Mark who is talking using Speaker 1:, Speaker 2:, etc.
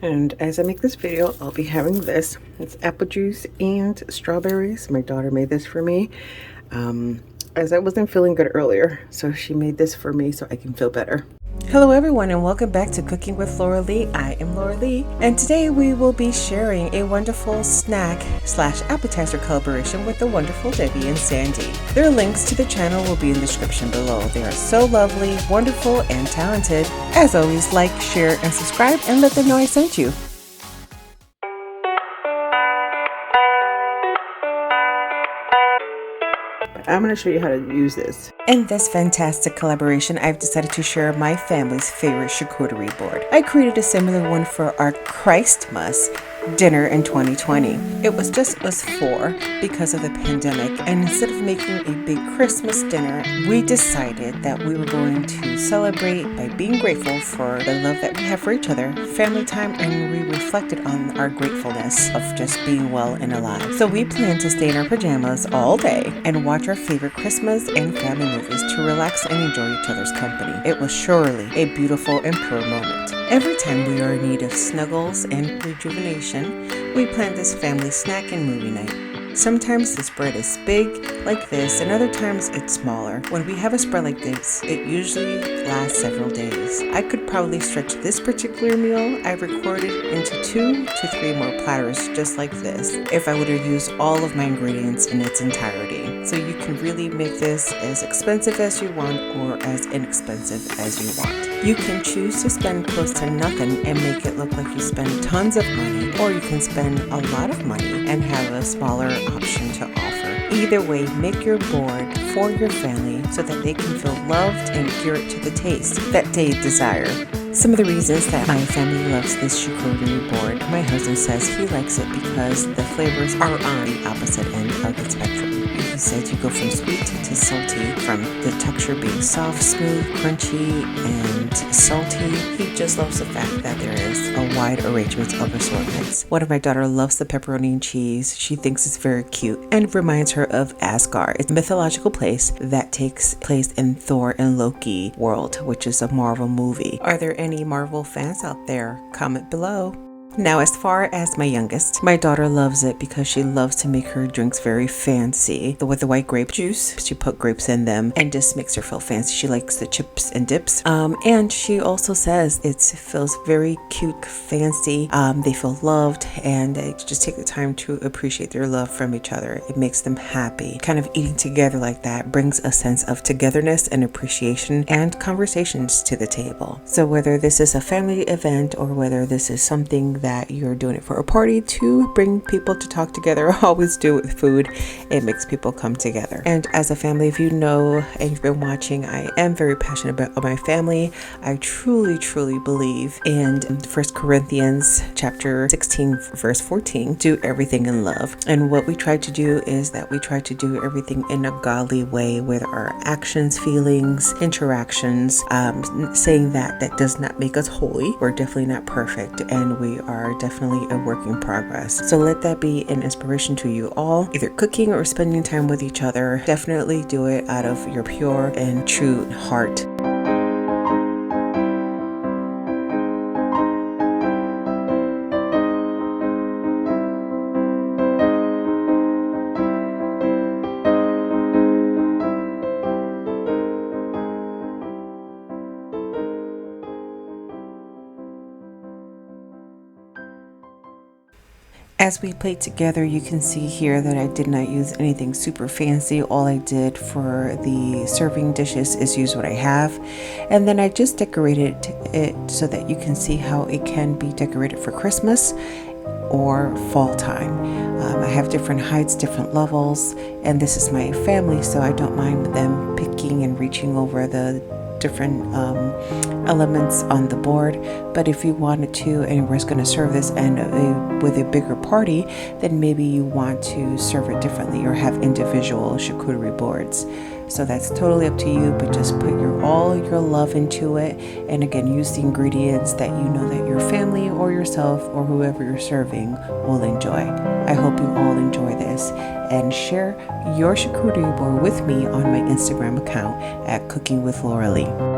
Speaker 1: And as I make this video, I'll be having this. It's apple juice and strawberries. My daughter made this for me as I wasn't feeling good earlier. So she made this for me so I can feel better. Hello everyone and welcome back to Cooking with Lauralee. I am Lauralee and today we will be sharing a wonderful snack / appetizer collaboration with the wonderful Debbie and Sandy. Their links to the channel will be in the description below. They are so lovely, wonderful, and talented. As always, like, share, and subscribe and let them know I sent you. I'm going to show you how to use this. In this fantastic collaboration, I've decided to share my family's favorite charcuterie board. I created a similar one for our Christmas dinner in 2020. It was just us four because of the pandemic, and instead of making a big Christmas dinner, we decided that we were going to celebrate by being grateful for the love that we have for each other, family time, and we reflected on our gratefulness of just being well and alive. So we plan to stay in our pajamas all day and watch our favorite Christmas and family movies to relax and enjoy each other's company. It was surely a beautiful and pure moment. Every time we are in need of snuggles and rejuvenation, we plan this family snack and movie night. Sometimes the spread is big, like this, and other times it's smaller. When we have a spread like this, it usually lasts several days. I could probably stretch this particular meal I've recorded into 2 to 3 more platters just like this if I were to use all of my ingredients in its entirety. So you can really make this as expensive as you want or as inexpensive as you want. You can choose to spend close to nothing and make it look like you spend tons of money, or you can spend a lot of money and have a smaller option to offer. Either way, make your board for your family so that they can feel loved and gear it to the taste that they desire. Some of the reasons that my family loves this charcuterie board: my husband says he likes it because the flavors are on the opposite end of the spectrum. He says you go from sweet to salty, from the texture being soft, smooth, crunchy, and salty. He just loves the fact that there is a wide arrangement of assortments. One of my daughter loves the pepperoni and cheese. She thinks it's very cute and reminds her of Asgard. It's a mythological place that takes place in Thor and Loki world, which is a Marvel movie. Are there any Marvel fans out there? Comment below. Now, as far as my youngest, my daughter loves it because she loves to make her drinks very fancy. With the white grape juice, she put grapes in them and just makes her feel fancy. She likes the chips and dips. And she also says it feels very cute, fancy. They feel loved and they just take the time to appreciate their love from each other. It makes them happy. Kind of eating together like that brings a sense of togetherness and appreciation and conversations to the table. So whether this is a family event or whether this is something that you're doing it for a party to bring people to talk together, always do it with food. It makes people come together. And as a family, if you know and you've been watching, I am very passionate about my family. I truly believe in 1 Corinthians chapter 16 verse 14, do everything in love. And what we try to do is that we try to do everything in a godly way with our actions, feelings, interactions. Saying that does not make us holy. We're definitely not perfect, and we are definitely a work in progress. So let that be an inspiration to you all, either cooking or spending time with each other. Definitely do it out of your pure and true heart. As we plate together, you can see here that I did not use anything super fancy. All I did for the serving dishes is use what I have. And then I just decorated it so that you can see how it can be decorated for Christmas or fall time. I have different heights, different levels, and this is my family, so I don't mind them picking and reaching over the different elements on the board. But if you wanted to and we're going to serve this and with a bigger party, then maybe you want to serve it differently or have individual charcuterie boards. So that's totally up to you, but just put all your love into it. And again, use the ingredients that you know that your family or yourself or whoever you're serving will enjoy. I hope you all enjoy this and share your charcuterie board with me on my Instagram account at Cooking with Lauralee.